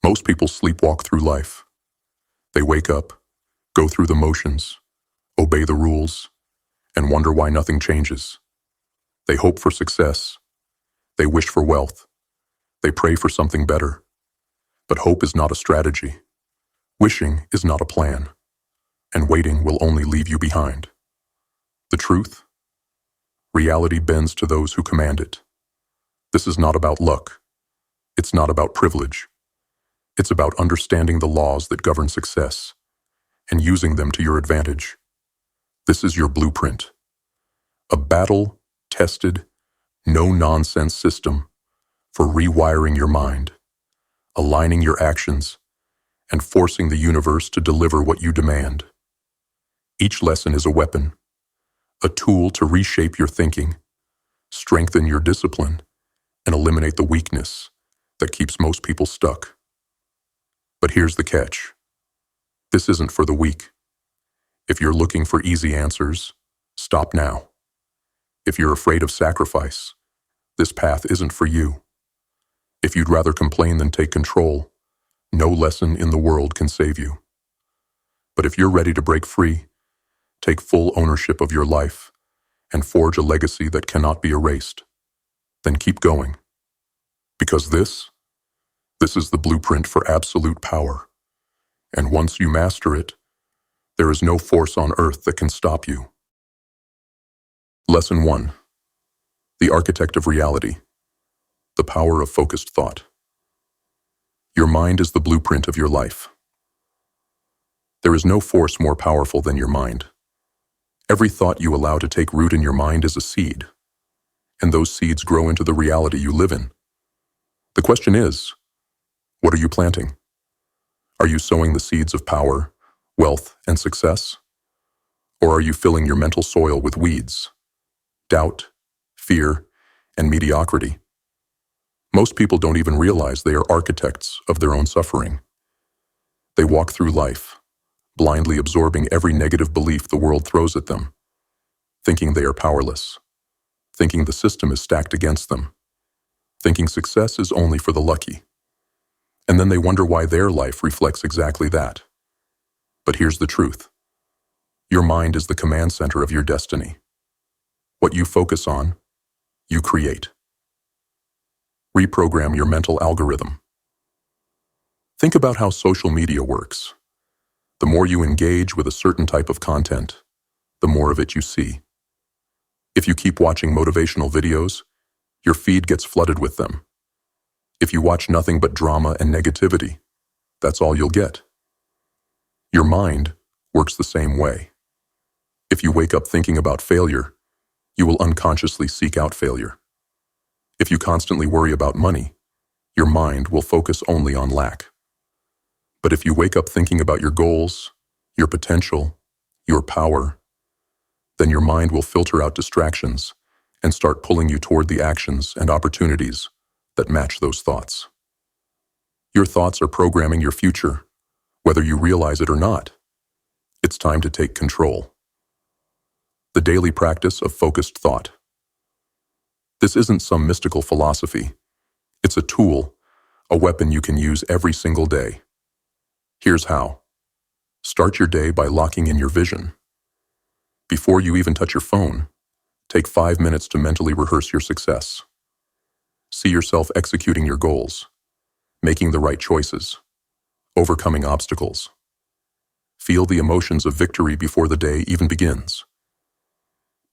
Most people sleepwalk through life. They wake up, go through the motions, obey the rules, and wonder why nothing changes. They hope for success. They wish for wealth. They pray for something better. But hope is not a strategy. Wishing is not a plan. And waiting will only leave you behind. The truth? Reality bends to those who command it. This is not about luck. It's not about privilege. It's about understanding the laws that govern success and using them to your advantage. This is your blueprint. A battle-tested, no-nonsense system for rewiring your mind, aligning your actions, and forcing the universe to deliver what you demand. Each lesson is a weapon, a tool to reshape your thinking, strengthen your discipline, and eliminate the weakness that keeps most people stuck. But here's the catch. This isn't for the weak. If you're looking for easy answers, stop now. If you're afraid of sacrifice, this path isn't for you. If you'd rather complain than take control, no lesson in the world can save you. But if you're ready to break free, take full ownership of your life, and forge a legacy that cannot be erased, then keep going. Because this is the blueprint for absolute power. And once you master it, there is no force on earth that can stop you. Lesson 1. The architect of reality. The power of focused thought. Your mind is the blueprint of your life. There is no force more powerful than your mind. Every thought you allow to take root in your mind is a seed, and those seeds grow into the reality you live in. The question is, what are you planting? Are you sowing the seeds of power, wealth, and success? Or are you filling your mental soil with weeds, doubt, fear, and mediocrity? Most people don't even realize they are architects of their own suffering. They walk through life, blindly absorbing every negative belief the world throws at them, thinking they are powerless, thinking the system is stacked against them, thinking success is only for the lucky. And then they wonder why their life reflects exactly that. But here's the truth. Your mind is the command center of your destiny. What you focus on, you create. Reprogram your mental algorithm. Think about how social media works. The more you engage with a certain type of content, the more of it you see. If you keep watching motivational videos, your feed gets flooded with them. If you watch nothing but drama and negativity, that's all you'll get. Your mind works the same way. If you wake up thinking about failure, you will unconsciously seek out failure. If you constantly worry about money, your mind will focus only on lack. But if you wake up thinking about your goals, your potential, your power, then your mind will filter out distractions and start pulling you toward the actions and opportunities that match those thoughts. Your thoughts are programming your future, whether you realize it or not. It's time to take control. The daily practice of focused thought. This isn't some mystical philosophy. It's a tool, a weapon you can use every single day. Here's how. Start your day by locking in your vision. Before you even touch your phone, take 5 minutes to mentally rehearse your success. See yourself executing your goals, making the right choices, overcoming obstacles. Feel the emotions of victory before the day even begins.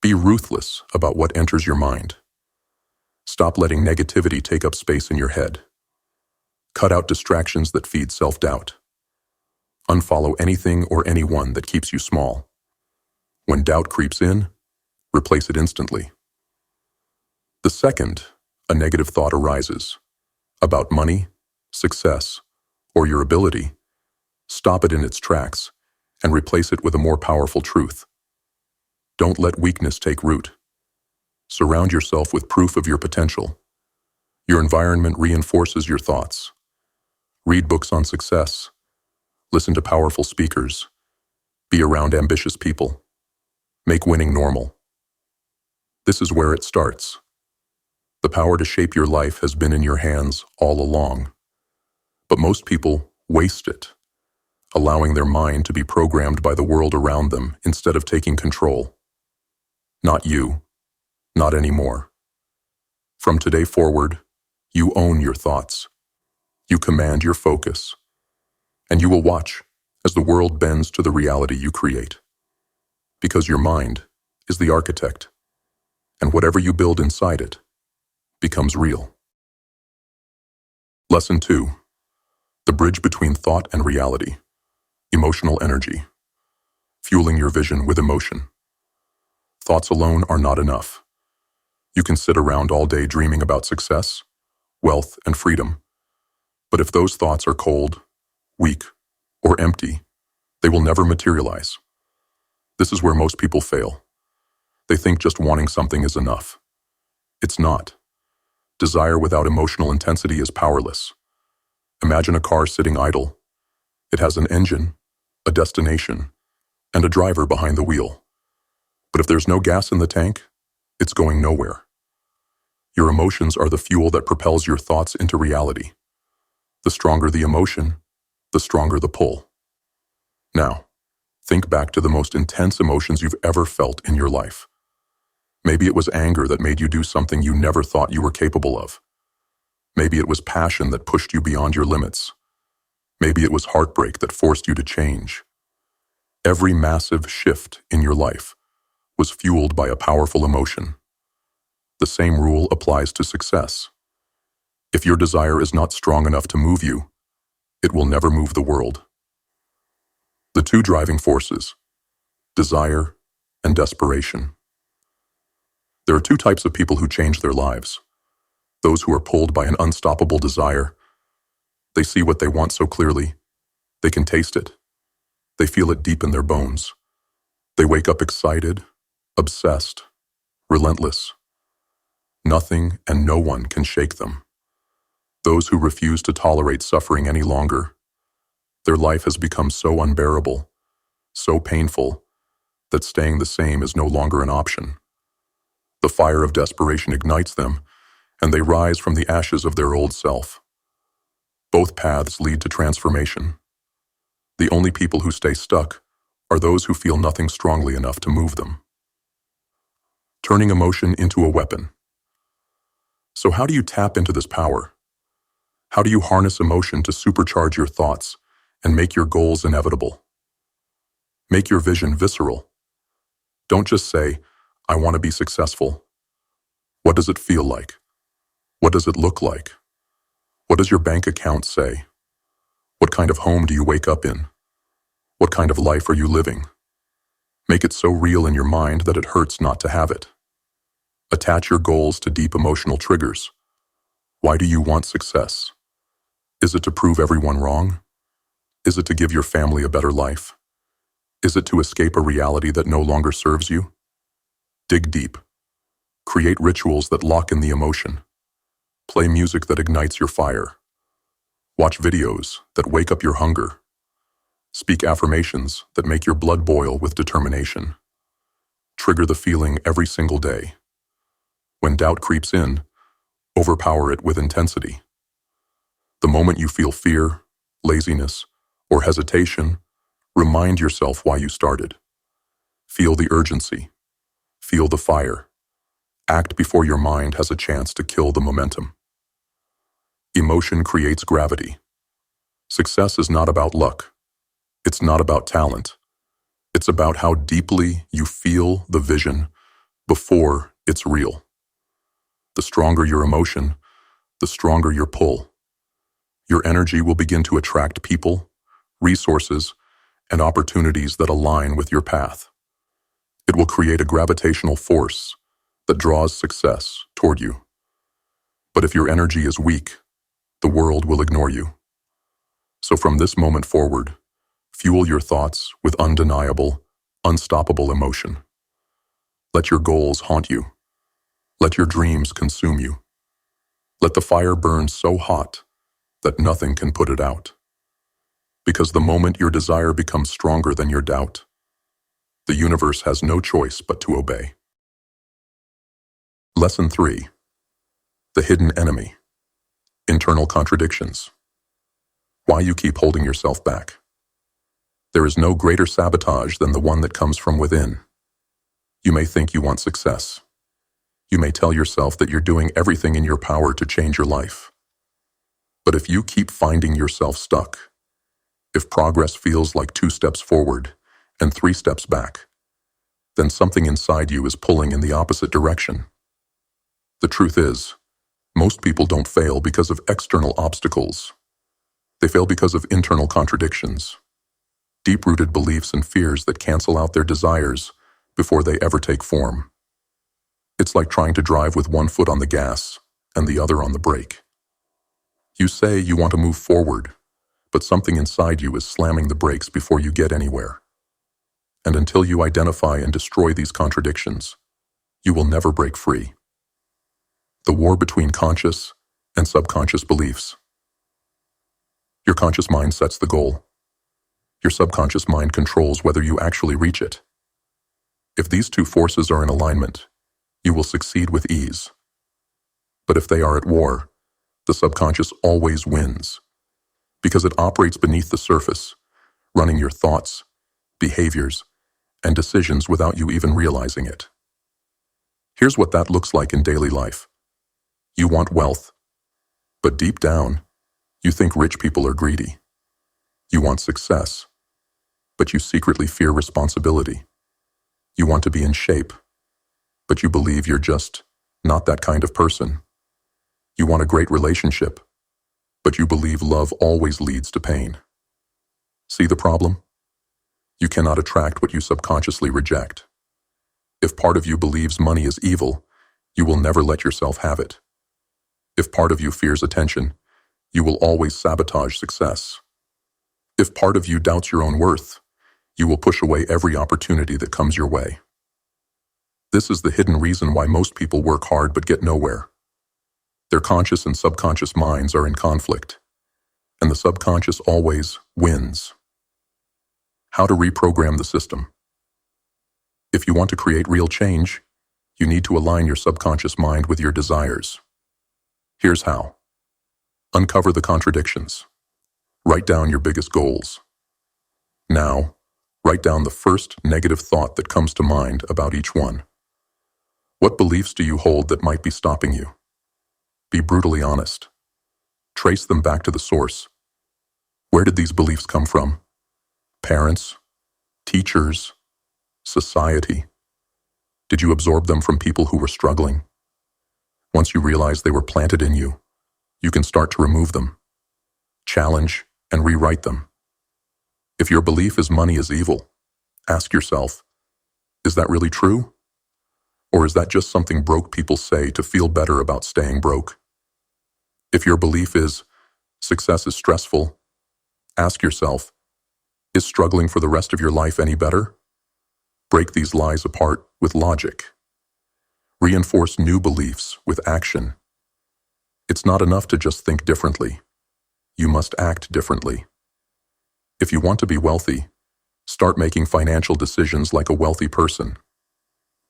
Be ruthless about what enters your mind. Stop letting negativity take up space in your head. Cut out distractions that feed self-doubt. Unfollow anything or anyone that keeps you small. When doubt creeps in, replace it instantly. The second a negative thought arises about money, success, or your ability, stop it in its tracks and replace it with a more powerful truth. Don't let weakness take root. Surround yourself with proof of your potential. Your environment reinforces your thoughts. Read books on success. Listen to powerful speakers. Be around ambitious people. Make winning normal. This is where it starts. The power to shape your life has been in your hands all along. But most people waste it, allowing their mind to be programmed by the world around them instead of taking control. Not you, not anymore. From today forward, you own your thoughts. You command your focus. And you will watch as the world bends to the reality you create. Because your mind is the architect, and whatever you build inside it becomes real. Lesson 2. The bridge between thought and reality. Emotional energy. Fueling your vision with emotion. Thoughts alone are not enough. You can sit around all day dreaming about success, wealth, and freedom. But if those thoughts are cold, weak, or empty, they will never materialize. This is where most people fail. They think just wanting something is enough. It's not. Desire without emotional intensity is powerless. Imagine a car sitting idle. It has an engine, a destination, and a driver behind the wheel. But if there's no gas in the tank, it's going nowhere. Your emotions are the fuel that propels your thoughts into reality. The stronger the emotion, the stronger the pull. Now, think back to the most intense emotions you've ever felt in your life. Maybe it was anger that made you do something you never thought you were capable of. Maybe it was passion that pushed you beyond your limits. Maybe it was heartbreak that forced you to change. Every massive shift in your life was fueled by a powerful emotion. The same rule applies to success. If your desire is not strong enough to move you, it will never move the world. The two driving forces, desire and desperation. There are two types of people who change their lives. Those who are pulled by an unstoppable desire. They see what they want so clearly. They can taste it. They feel it deep in their bones. They wake up excited, obsessed, relentless. Nothing and no one can shake them. Those who refuse to tolerate suffering any longer. Their life has become so unbearable, so painful, that staying the same is no longer an option. The fire of desperation ignites them, and they rise from the ashes of their old self. Both paths lead to transformation. The only people who stay stuck are those who feel nothing strongly enough to move them. Turning emotion into a weapon. So how do you tap into this power? How do you harness emotion to supercharge your thoughts and make your goals inevitable? Make your vision visceral. Don't just say, I want to be successful. What does it feel like? What does it look like? What does your bank account say? What kind of home do you wake up in? What kind of life are you living? Make it so real in your mind that it hurts not to have it. Attach your goals to deep emotional triggers. Why do you want success? Is it to prove everyone wrong? Is it to give your family a better life? Is it to escape a reality that no longer serves you? Dig deep. Create rituals that lock in the emotion. Play music that ignites your fire. Watch videos that wake up your hunger. Speak affirmations that make your blood boil with determination. Trigger the feeling every single day. When doubt creeps in, overpower it with intensity. The moment you feel fear, laziness, or hesitation, remind yourself why you started. Feel the urgency. Feel the fire. Act before your mind has a chance to kill the momentum. Emotion creates gravity. Success is not about luck. It's not about talent. It's about how deeply you feel the vision before it's real. The stronger your emotion, the stronger your pull. Your energy will begin to attract people, resources, and opportunities that align with your path. It will create a gravitational force that draws success toward you. But if your energy is weak, the world will ignore you. So from this moment forward, fuel your thoughts with undeniable, unstoppable emotion. Let your goals haunt you. Let your dreams consume you. Let the fire burn so hot that nothing can put it out. Because the moment your desire becomes stronger than your doubt, the universe has no choice but to obey. Lesson 3. The hidden enemy. Internal contradictions. Why you keep holding yourself back. There is no greater sabotage than the one that comes from within. You may think you want success. You may tell yourself that you're doing everything in your power to change your life. But if you keep finding yourself stuck, if progress feels like 2 steps forward and 3 steps back, then something inside you is pulling in the opposite direction. The truth is, most people don't fail because of external obstacles. They fail because of internal contradictions, deep-rooted beliefs and fears that cancel out their desires before they ever take form. It's like trying to drive with one foot on the gas and the other on the brake. You say you want to move forward, but something inside you is slamming the brakes before you get anywhere. And until you identify and destroy these contradictions, you will never break free. The war between conscious and subconscious beliefs. Your conscious mind sets the goal. Your subconscious mind controls whether you actually reach it. If these 2 forces are in alignment, you will succeed with ease. But if they are at war, the subconscious always wins, because it operates beneath the surface, running your thoughts, behaviors, and decisions without you even realizing it. Here's what that looks like in daily life. You want wealth, but deep down, you think rich people are greedy. You want success, but you secretly fear responsibility. You want to be in shape, but you believe you're just not that kind of person. You want a great relationship, but you believe love always leads to pain. See the problem? You cannot attract what you subconsciously reject. If part of you believes money is evil, you will never let yourself have it. If part of you fears attention, you will always sabotage success. If part of you doubts your own worth, you will push away every opportunity that comes your way. This is the hidden reason why most people work hard but get nowhere. Their conscious and subconscious minds are in conflict, and the subconscious always wins. How to reprogram the system. If you want to create real change, you need to align your subconscious mind with your desires. Here's how. Uncover the contradictions. Write down your biggest goals. Now, write down the first negative thought that comes to mind about each one. What beliefs do you hold that might be stopping you? Be brutally honest. Trace them back to the source. Where did these beliefs come from? Parents? Teachers? Society? Did you absorb them from people who were struggling? Once you realize they were planted in you, you can start to remove them, challenge, and rewrite them. If your belief is money is evil, ask yourself, is that really true? Or is that just something broke people say to feel better about staying broke? If your belief is success is stressful, ask yourself, is struggling for the rest of your life any better? Break these lies apart with logic. Reinforce new beliefs with action. It's not enough to just think differently. You must act differently. If you want to be wealthy, start making financial decisions like a wealthy person.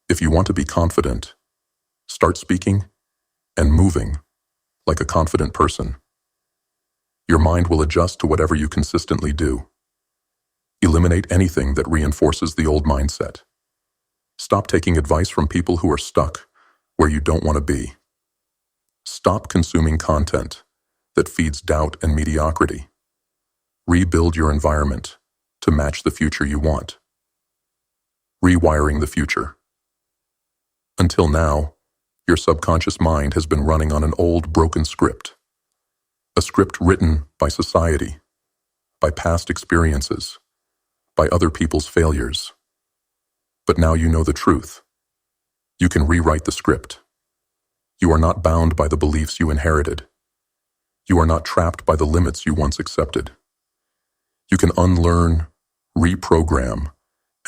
If you want to be confident, start speaking and moving like a confident person. Your mind will adjust to whatever you consistently do. Eliminate anything that reinforces the old mindset. Stop taking advice from people who are stuck where you don't want to be. Stop consuming content that feeds doubt and mediocrity. Rebuild your environment to match the future you want. Rewiring the future. Until now, your subconscious mind has been running on an old, broken script. A script written by society, by past experiences, by other people's failures. But now you know the truth. You can rewrite the script. You are not bound by the beliefs you inherited. You are not trapped by the limits you once accepted. You can unlearn, reprogram,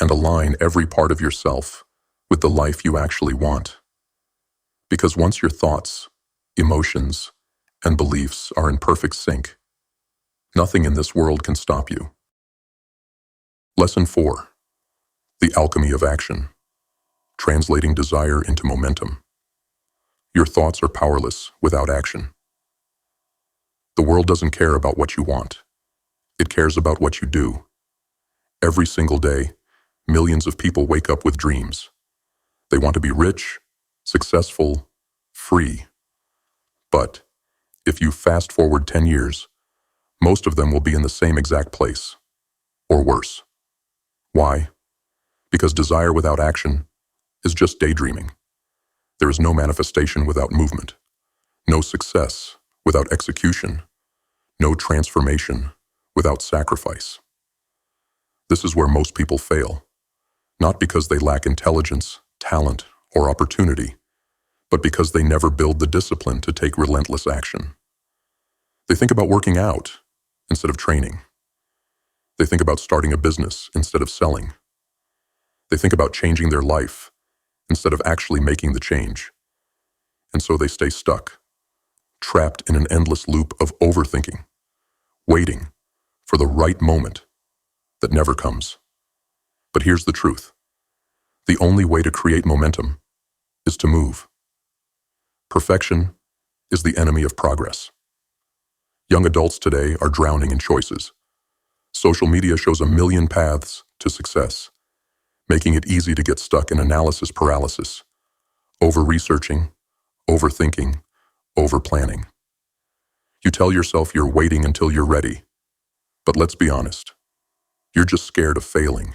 and align every part of yourself with the life you actually want. Because once your thoughts, emotions, and beliefs are in perfect sync, nothing in this world can stop you. Lesson 4. The alchemy of action. Translating desire into momentum. Your thoughts are powerless without action. The world doesn't care about what you want. It cares about what you do. Every single day, millions of people wake up with dreams. They want to be rich, successful, free. But if you fast forward 10 years, most of them will be in the same exact place, or worse. Why? Because desire without action is just daydreaming. There is no manifestation without movement, no success without execution, no transformation without sacrifice. This is where most people fail, not because they lack intelligence, talent, or opportunity, but because they never build the discipline to take relentless action. They think about working out instead of training. They think about starting a business instead of selling. They think about changing their life instead of actually making the change. And so they stay stuck, trapped in an endless loop of overthinking, waiting for the right moment that never comes. But here's the truth. The only way to create momentum is to move. Perfection is the enemy of progress. Young adults today are drowning in choices. Social media shows a million paths to success, making it easy to get stuck in analysis paralysis, over-researching, overthinking, over-planning. You tell yourself you're waiting until you're ready, but let's be honest, you're just scared of failing.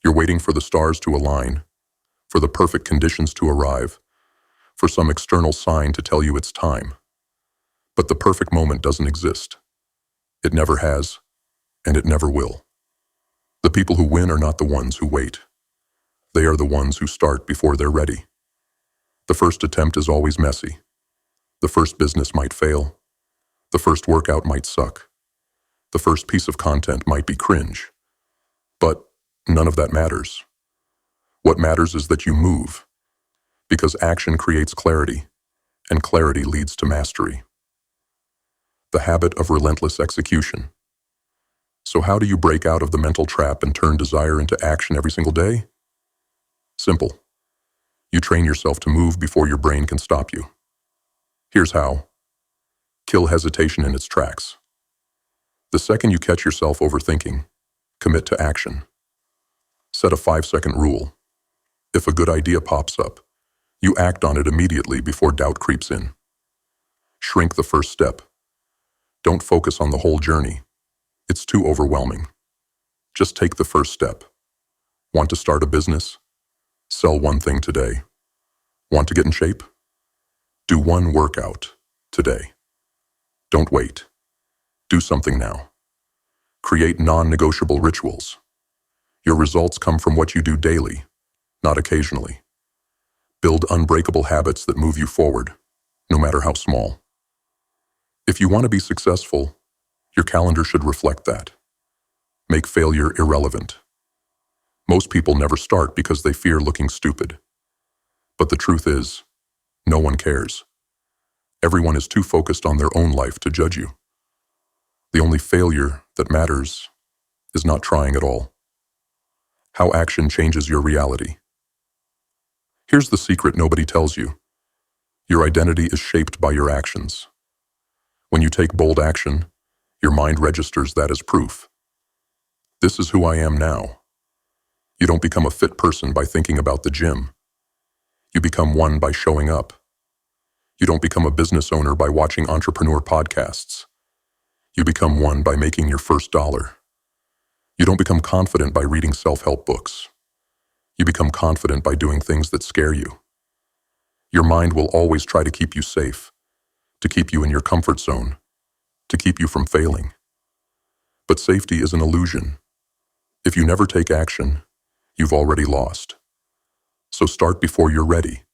You're waiting for the stars to align, for the perfect conditions to arrive, for some external sign to tell you it's time. But the perfect moment doesn't exist. It never has, and it never will. The people who win are not the ones who wait. They are the ones who start before they're ready. The first attempt is always messy. The first business might fail. The first workout might suck. The first piece of content might be cringe. But none of that matters. What matters is that you move, because action creates clarity, and clarity leads to mastery. The habit of relentless execution. So how do you break out of the mental trap and turn desire into action every single day? Simple. You train yourself to move before your brain can stop you. Here's how. Kill hesitation in its tracks. The second you catch yourself overthinking, commit to action. Set a 5-second rule. If a good idea pops up, you act on it immediately before doubt creeps in. Shrink the first step. Don't focus on the whole journey. It's too overwhelming. Just take the first step. Want to start a business? Sell one thing today. Want to get in shape? Do one workout today. Don't wait. Do something now. Create non-negotiable rituals. Your results come from what you do daily, not occasionally. Build unbreakable habits that move you forward, no matter how small. If you want to be successful, your calendar should reflect that. Make failure irrelevant. Most people never start because they fear looking stupid. But the truth is, no one cares. Everyone is too focused on their own life to judge you. The only failure that matters is not trying at all. How action changes your reality. Here's the secret nobody tells you. Your identity is shaped by your actions. When you take bold action, your mind registers that as proof. This is who I am now. You don't become a fit person by thinking about the gym. You become one by showing up. You don't become a business owner by watching entrepreneur podcasts. You become one by making your first dollar. You don't become confident by reading self-help books. You become confident by doing things that scare you. Your mind will always try to keep you safe, to keep you in your comfort zone, to keep you from failing. But safety is an illusion. If you never take action, you've already lost. So start before you're ready.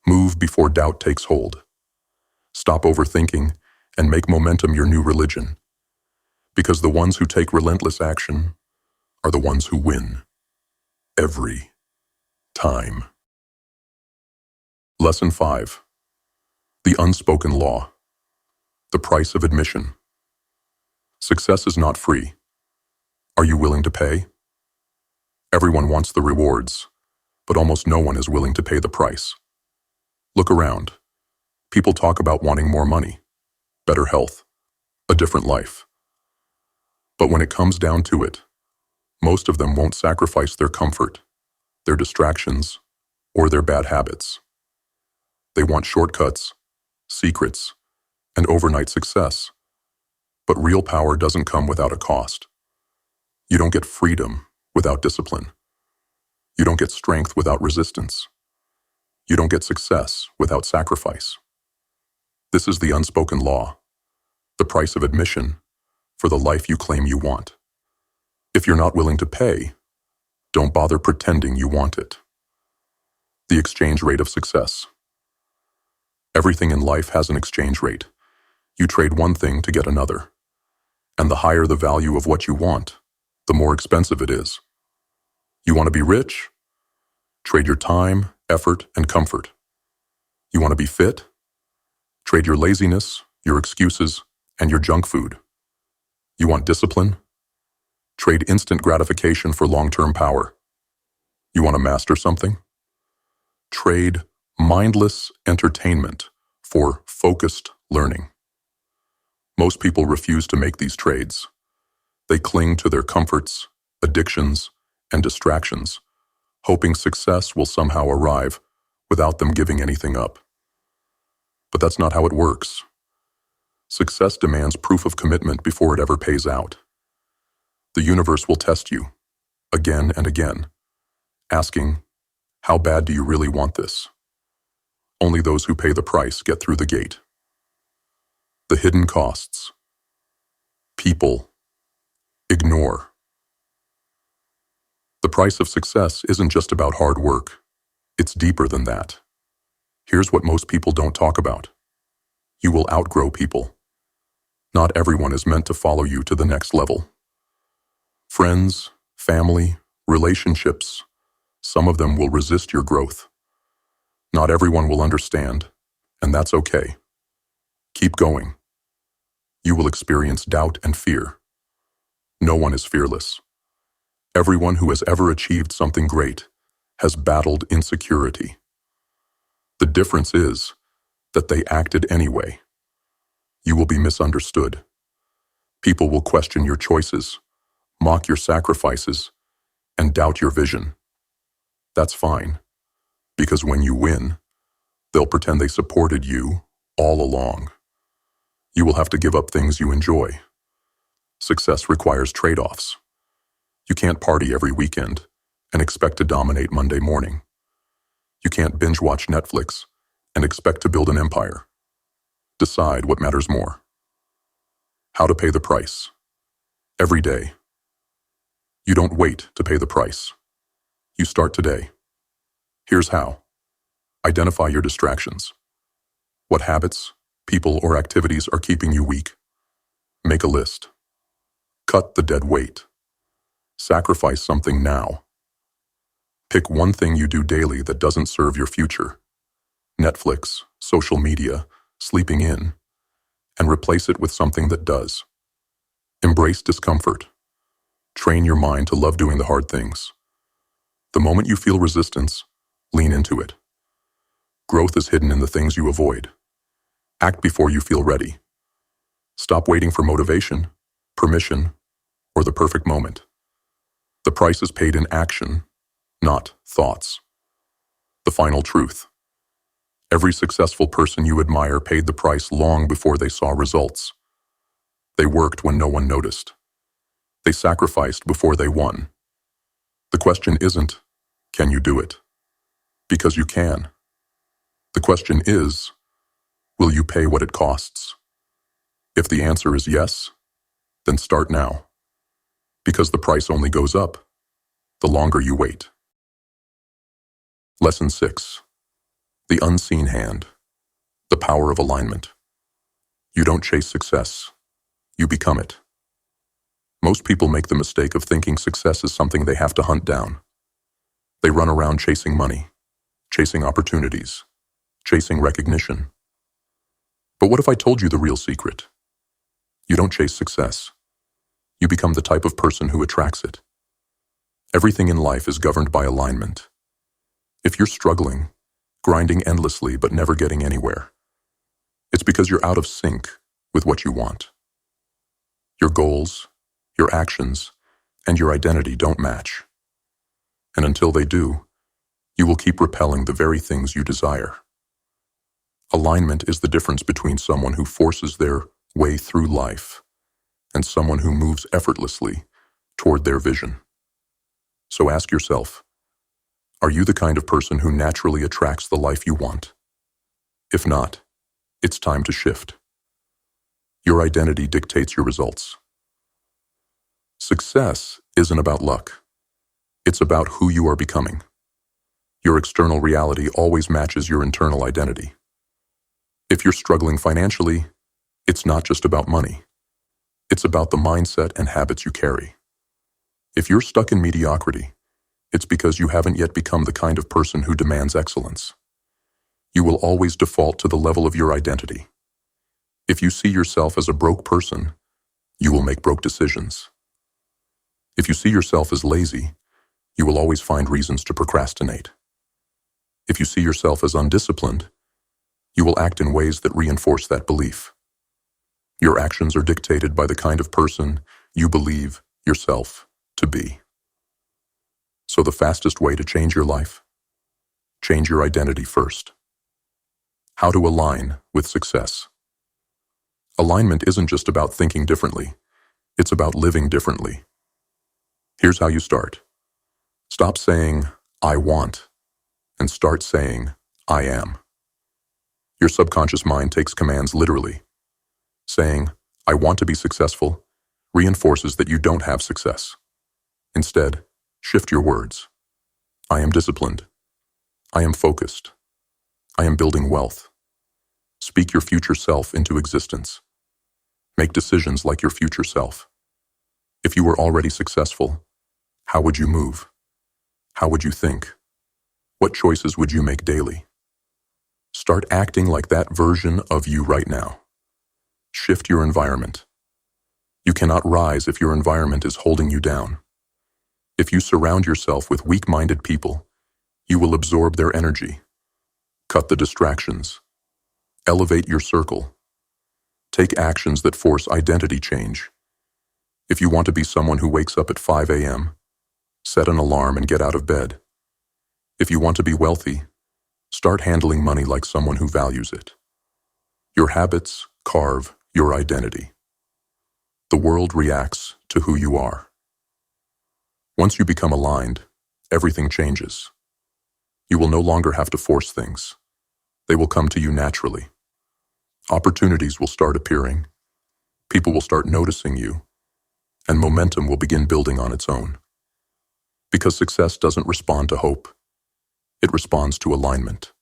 Move before doubt takes hold. Stop overthinking and make momentum your new religion. Because the ones who take relentless action are the ones who win. Every time. Lesson 5. The unspoken law. The price of admission. Success is not free. Are you willing to pay? Everyone wants the rewards, but almost no one is willing to pay the price. Look around. People talk about wanting more money, better health, a different life. But when it comes down to it, most of them won't sacrifice their comfort, their distractions, or their bad habits. They want shortcuts, secrets, and overnight success. But real power doesn't come without a cost. You don't get freedom without discipline. You don't get strength without resistance. You don't get success without sacrifice. This is the unspoken law, the price of admission for the life you claim you want. If you're not willing to pay, don't bother pretending you want it. The exchange rate of success. Everything in life has an exchange rate. You trade one thing to get another. And the higher the value of what you want, the more expensive it is. You want to be rich? Trade your time, effort, and comfort. You want to be fit? Trade your laziness, your excuses, and your junk food. You want discipline? Trade instant gratification for long-term power. You want to master something? Trade mindless entertainment for focused learning. Most people refuse to make these trades. They cling to their comforts, addictions, and distractions, hoping success will somehow arrive without them giving anything up. But that's not how it works. Success demands proof of commitment before it ever pays out. The universe will test you, again and again, asking, how bad do you really want this? Only those who pay the price get through the gate. The hidden costs. People ignore. The price of success isn't just about hard work. It's deeper than that. Here's what most people don't talk about. You will outgrow people. Not everyone is meant to follow you to the next level. Friends, family, relationships, some of them will resist your growth. Not everyone will understand, and that's okay. Keep going. You will experience doubt and fear. No one is fearless. Everyone who has ever achieved something great has battled insecurity. The difference is that they acted anyway. You will be misunderstood. People will question your choices, mock your sacrifices, and doubt your vision. That's fine, because when you win, they'll pretend they supported you all along. You will have to give up things you enjoy. Success requires trade-offs. You can't party every weekend and expect to dominate Monday morning. You can't binge-watch Netflix and expect to build an empire. Decide what matters more. How to pay the price. Every day. You don't wait to pay the price. You start today. Here's how. Identify your distractions. What habits, people, or activities are keeping you weak? Make a list. Cut the dead weight. Sacrifice something now. Pick one thing you do daily that doesn't serve your future. Netflix, social media, sleeping in, and replace it with something that does. Embrace discomfort. Train your mind to love doing the hard things. The moment you feel resistance, lean into it. Growth is hidden in the things you avoid. Act before you feel ready. Stop waiting for motivation, permission, or the perfect moment. The price is paid in action, not thoughts. The final truth. Every successful person you admire paid the price long before they saw results. They worked when no one noticed. They sacrificed before they won. The question isn't, can you do it? Because you can. The question is, will you pay what it costs? If the answer is yes, then start now. Because the price only goes up the longer you wait. Lesson 6. The unseen hand. The power of alignment. You don't chase success. You become it. Most people make the mistake of thinking success is something they have to hunt down. They run around chasing money, chasing opportunities, chasing recognition. But what if I told you the real secret? You don't chase success. You become the type of person who attracts it. Everything in life is governed by alignment. If you're struggling, grinding endlessly but never getting anywhere, it's because you're out of sync with what you want. Your goals, your actions, and your identity don't match. And until they do, you will keep repelling the very things you desire. Alignment is the difference between someone who forces their way through life and someone who moves effortlessly toward their vision. So ask yourself, are you the kind of person who naturally attracts the life you want? If not, it's time to shift. Your identity dictates your results. Success isn't about luck. It's about who you are becoming. Your external reality always matches your internal identity. If you're struggling financially, it's not just about money. It's about the mindset and habits you carry. If you're stuck in mediocrity, it's because you haven't yet become the kind of person who demands excellence. You will always default to the level of your identity. If you see yourself as a broke person, you will make broke decisions. If you see yourself as lazy, you will always find reasons to procrastinate. If you see yourself as undisciplined, you will act in ways that reinforce that belief. Your actions are dictated by the kind of person you believe yourself to be. So the fastest way to change your life? Change your identity first. How to align with success. Alignment isn't just about thinking differently. It's about living differently. Here's how you start. Stop saying, I want, and start saying, I am. Your subconscious mind takes commands literally. Saying, I want to be successful, reinforces that you don't have success. Instead, shift your words. I am disciplined. I am focused. I am building wealth. Speak your future self into existence. Make decisions like your future self. If you were already successful, how would you move? How would you think? What choices would you make daily? Start acting like that version of you right now. Shift your environment. You cannot rise if your environment is holding you down. If you surround yourself with weak-minded people, you will absorb their energy. Cut the distractions. Elevate your circle. Take actions that force identity change. If you want to be someone who wakes up at 5 a.m., set an alarm and get out of bed. If you want to be wealthy, start handling money like someone who values it. Your habits carve your identity. The world reacts to who you are. Once you become aligned, everything changes. You will no longer have to force things. They will come to you naturally. Opportunities will start appearing. People will start noticing you, and momentum will begin building on its own. Because success doesn't respond to hope. It responds to alignment.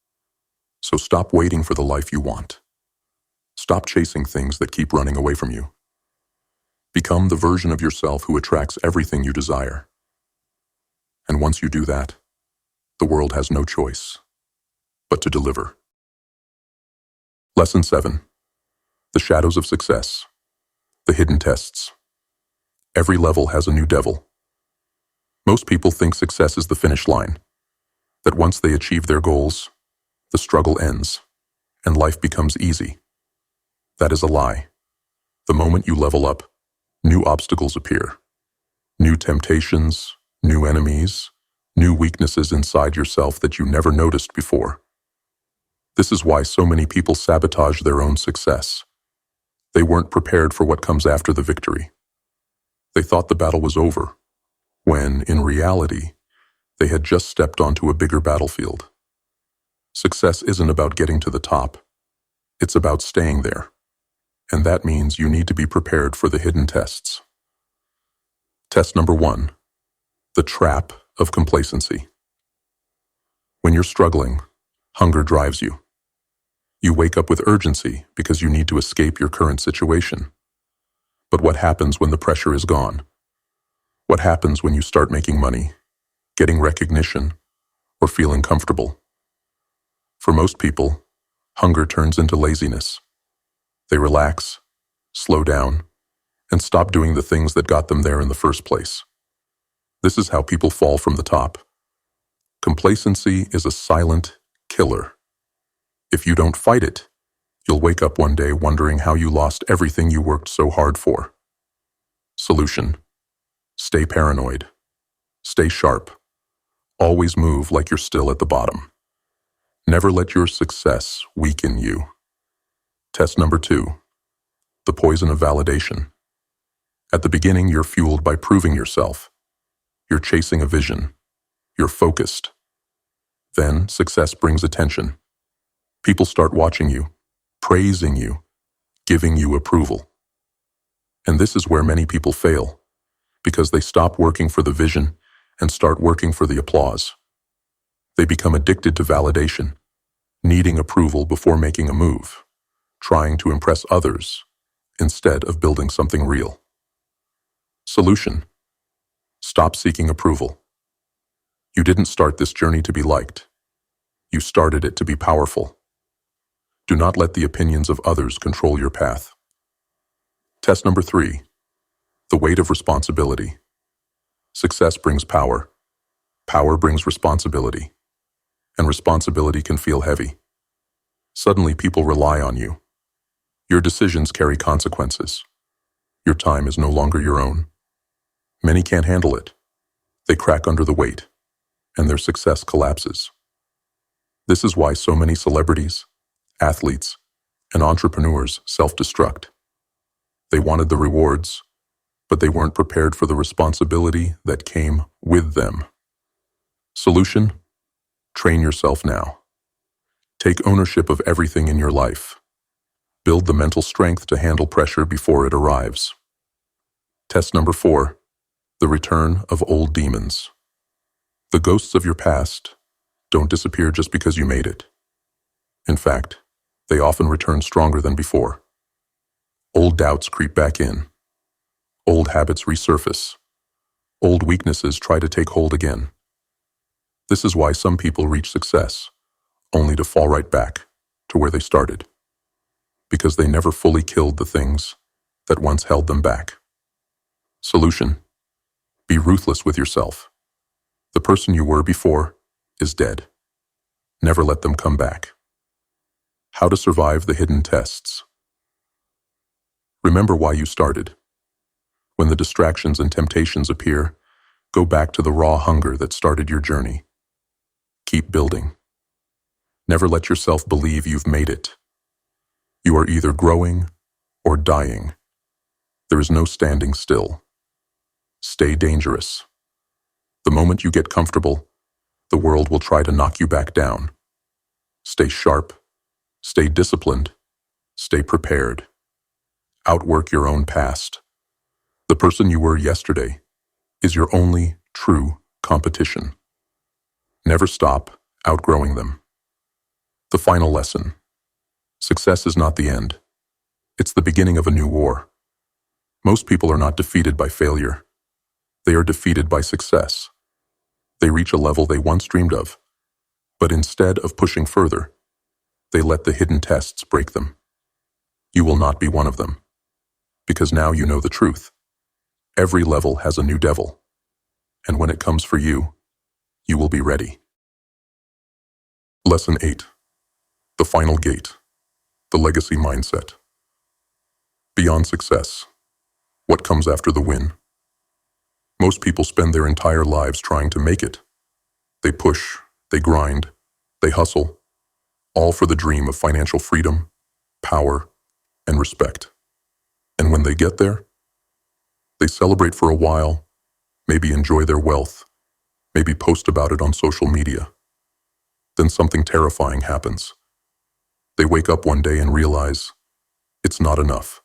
So stop waiting for the life you want. Stop chasing things that keep running away from you. Become the version of yourself who attracts everything you desire. And once you do that, the world has no choice but to deliver. Lesson 7. The shadows of success. The hidden tests. Every level has a new devil. Most people think success is the finish line, that once they achieve their goals, the struggle ends, and life becomes easy. That is a lie. The moment you level up, new obstacles appear. New temptations, new enemies, new weaknesses inside yourself that you never noticed before. This is why so many people sabotage their own success. They weren't prepared for what comes after the victory. They thought the battle was over, when, in reality, they had just stepped onto a bigger battlefield. Success isn't about getting to the top. It's about staying there. And that means you need to be prepared for the hidden tests. Test number 1. The trap of complacency. When you're struggling, hunger drives you. You wake up with urgency because you need to escape your current situation. But what happens when the pressure is gone? What happens when you start making money, getting recognition, or feeling comfortable? For most people, hunger turns into laziness. They relax, slow down, and stop doing the things that got them there in the first place. This is how people fall from the top. Complacency is a silent killer. If you don't fight it, you'll wake up one day wondering how you lost everything you worked so hard for. Solution: Stay paranoid. Stay sharp. Always move like you're still at the bottom. Never let your success weaken you. Test number 2. The poison of validation. At the beginning, you're fueled by proving yourself. You're chasing a vision. You're focused. Then, success brings attention. People start watching you, praising you, giving you approval. And this is where many people fail, because they stop working for the vision and start working for the applause. They become addicted to validation, needing approval before making a move, trying to impress others instead of building something real. Solution: stop seeking approval. You didn't start this journey to be liked. You started it to be powerful. Do not let the opinions of others control your path. Test number 3. The weight of responsibility. Success brings power. Power brings responsibility. And responsibility can feel heavy. Suddenly people rely on you. Your decisions carry consequences. Your time is no longer your own. Many can't handle it. They crack under the weight, and their success collapses. This is why so many celebrities, athletes, and entrepreneurs self-destruct. They wanted the rewards, but they weren't prepared for the responsibility that came with them. Solution: train yourself now. Take ownership of everything in your life. Build the mental strength to handle pressure before it arrives. Test number 4. The return of old demons. The ghosts of your past don't disappear just because you made it. In fact, they often return stronger than before. Old doubts creep back in. Old habits resurface. Old weaknesses try to take hold again. This is why some people reach success, only to fall right back to where they started, because they never fully killed the things that once held them back. Solution: be ruthless with yourself. The person you were before is dead. Never let them come back. How to survive the hidden tests. Remember why you started. When the distractions and temptations appear, go back to the raw hunger that started your journey. Keep building. Never let yourself believe you've made it. You are either growing or dying. There is no standing still. Stay dangerous. The moment you get comfortable, the world will try to knock you back down. Stay sharp. Stay disciplined. Stay prepared. Outwork your own past. The person you were yesterday is your only true competition. Never stop outgrowing them. The final lesson. Success is not the end. It's the beginning of a new war. Most people are not defeated by failure. They are defeated by success. They reach a level they once dreamed of, but instead of pushing further, they let the hidden tests break them. You will not be one of them, because now you know the truth. Every level has a new devil, and when it comes for you, you will be ready. Lesson 8. The final gate. The legacy mindset. Beyond success. What comes after the win? Most people spend their entire lives trying to make it. They push, they grind, they hustle, all for the dream of financial freedom, power, and respect. And when they get there, they celebrate for a while, maybe enjoy their wealth, maybe post about it on social media. Then something terrifying happens. They wake up one day and realize it's not enough.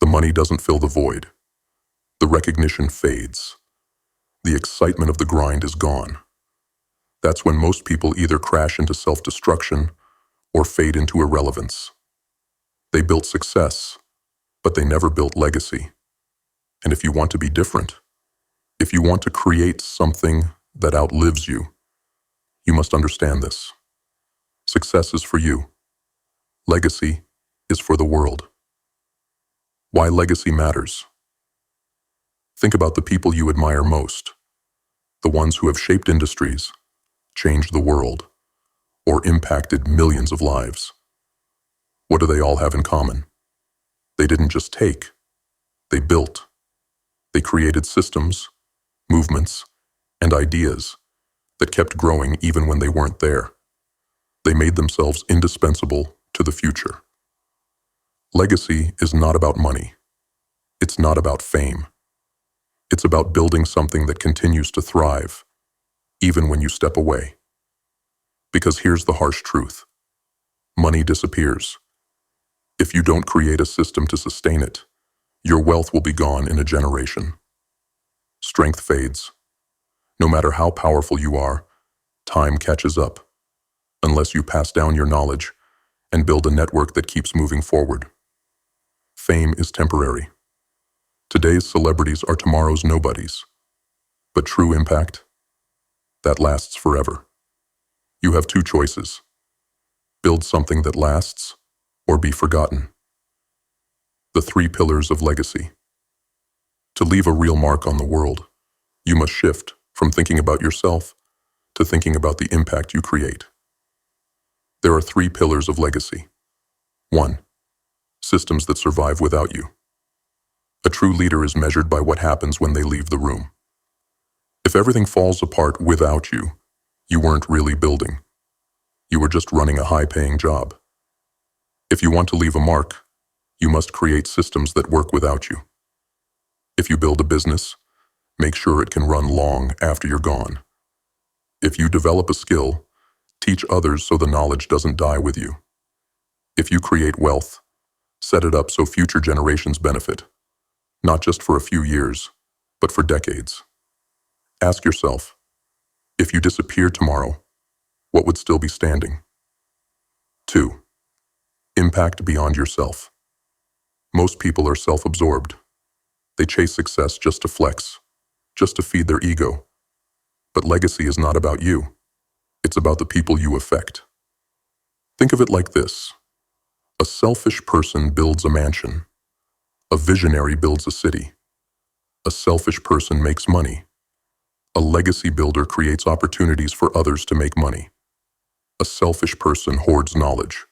The money doesn't fill the void. The recognition fades. The excitement of the grind is gone. That's when most people either crash into self-destruction or fade into irrelevance. They built success, but they never built legacy. And if you want to be different, if you want to create something that outlives you, you must understand this. Success is for you. Legacy is for the world. Why legacy matters. Think about the people you admire most, the ones who have shaped industries, changed the world, or impacted millions of lives. What do they all have in common? They didn't just take, they built. They created systems, movements, and ideas that kept growing even when they weren't there. They made themselves indispensable to the future. Legacy is not about money. It's not about fame. It's about building something that continues to thrive, even when you step away. Because here's the harsh truth. Money disappears. If you don't create a system to sustain it, your wealth will be gone in a generation. Strength fades. No matter how powerful you are, time catches up, unless you pass down your knowledge and build a network that keeps moving forward. Fame is temporary. Today's celebrities are tomorrow's nobodies. But true impact, that lasts forever. You have two choices. Build something that lasts, or be forgotten. The 3 pillars of legacy. To leave a real mark on the world, you must shift from thinking about yourself to thinking about the impact you create. There are 3 pillars of legacy. 1. Systems that survive without you. A true leader is measured by what happens when they leave the room. If everything falls apart without you, you weren't really building. You were just running a high-paying job. If you want to leave a mark, you must create systems that work without you. If you build a business, make sure it can run long after you're gone. If you develop a skill, teach others so the knowledge doesn't die with you. If you create wealth, set it up so future generations benefit, not just for a few years, but for decades. Ask yourself, if you disappear tomorrow, what would still be standing? 2. Impact beyond yourself. Most people are self-absorbed. They chase success just to flex, just to feed their ego. But legacy is not about you. It's about the people you affect. Think of it like this. A selfish person builds a mansion. A visionary builds a city. A selfish person makes money. A legacy builder creates opportunities for others to make money. A selfish person hoards knowledge.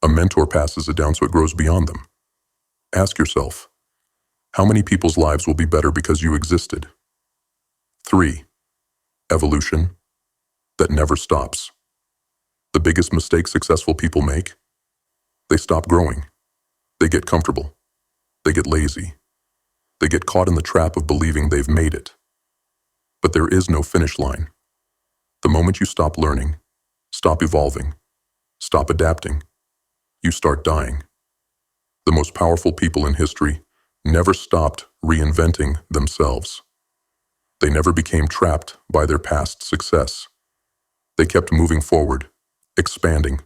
A mentor passes it down so it grows beyond them. Ask yourself, how many people's lives will be better because you existed? 3. Evolution that never stops. The biggest mistake successful people make? They stop growing. They get comfortable. They get lazy. They get caught in the trap of believing they've made it. But there is no finish line. The moment you stop learning, stop evolving, stop adapting, you start dying. The most powerful people in history never stopped reinventing themselves. They never became trapped by their past success. They kept moving forward, expanding,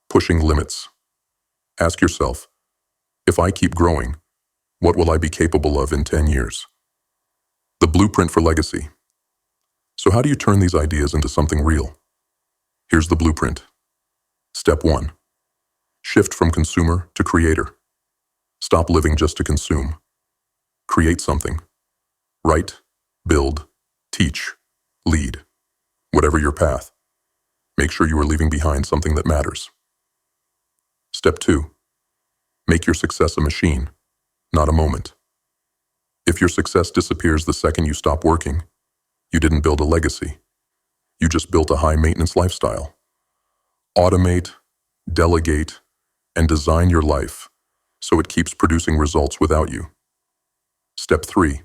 pushing limits. Ask yourself, if I keep growing, what will I be capable of in 10 years? The blueprint for legacy. So how do you turn these ideas into something real? Here's the blueprint. Step 1. Shift from consumer to creator. Stop living just to consume. Create something. Write, build, teach, lead. Whatever your path, make sure you are leaving behind something that matters. Step 2. Make your success a machine, not a moment. If your success disappears the second you stop working, you didn't build a legacy. You just built a high-maintenance lifestyle. Automate, delegate, and design your life so it keeps producing results without you. Step 3.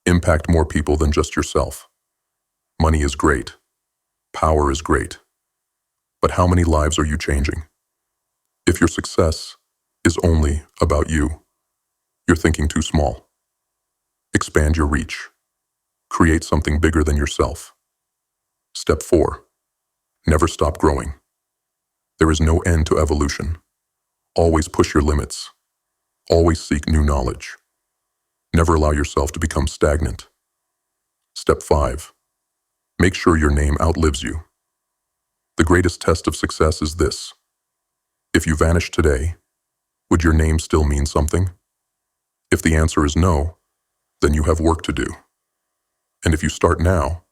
Impact more people than just yourself. Money is great. Power is great. But how many lives are you changing? If your success is only about you, you're thinking too small. Expand your reach. Create something bigger than yourself. Step 4. Never stop growing. There is no end to evolution. Always push your limits. Always seek new knowledge. Never allow yourself to become stagnant. Step 5. Make sure your name outlives you. The greatest test of success is this. If you vanish today, would your name still mean something? If the answer is no, then you have work to do. And if you start now,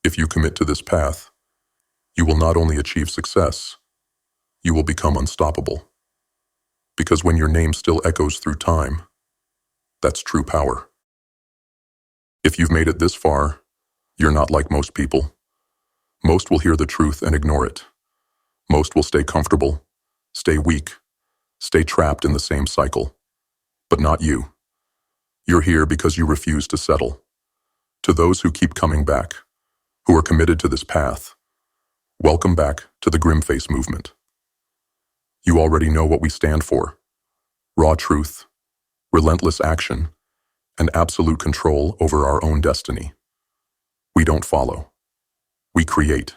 if you commit to this path, you will not only achieve success, you will become unstoppable. Because when your name still echoes through time, that's true power. If you've made it this far, you're not like most people. Most will hear the truth and ignore it. Most will stay comfortable, stay weak, stay trapped in the same cycle. But not you. You're here because you refuse to settle. To those who keep coming back, who are committed to this path, welcome back to the Grimface movement. You already know what we stand for: raw truth, relentless action, and absolute control over our own destiny. We don't follow. We create.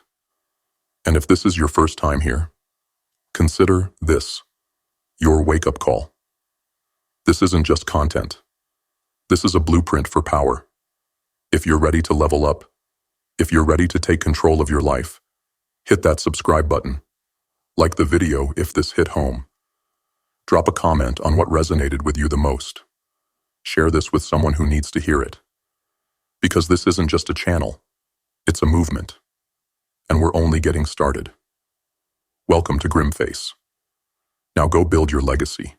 And if this is your first time here, consider this your wake-up call. This isn't just content. This is a blueprint for power. If you're ready to level up, if you're ready to take control of your life, hit that subscribe button. Like the video if this hit home. Drop a comment on what resonated with you the most. Share this with someone who needs to hear it. Because this isn't just a channel, it's a movement. And we're only getting started. Welcome to Grimface. Now go build your legacy.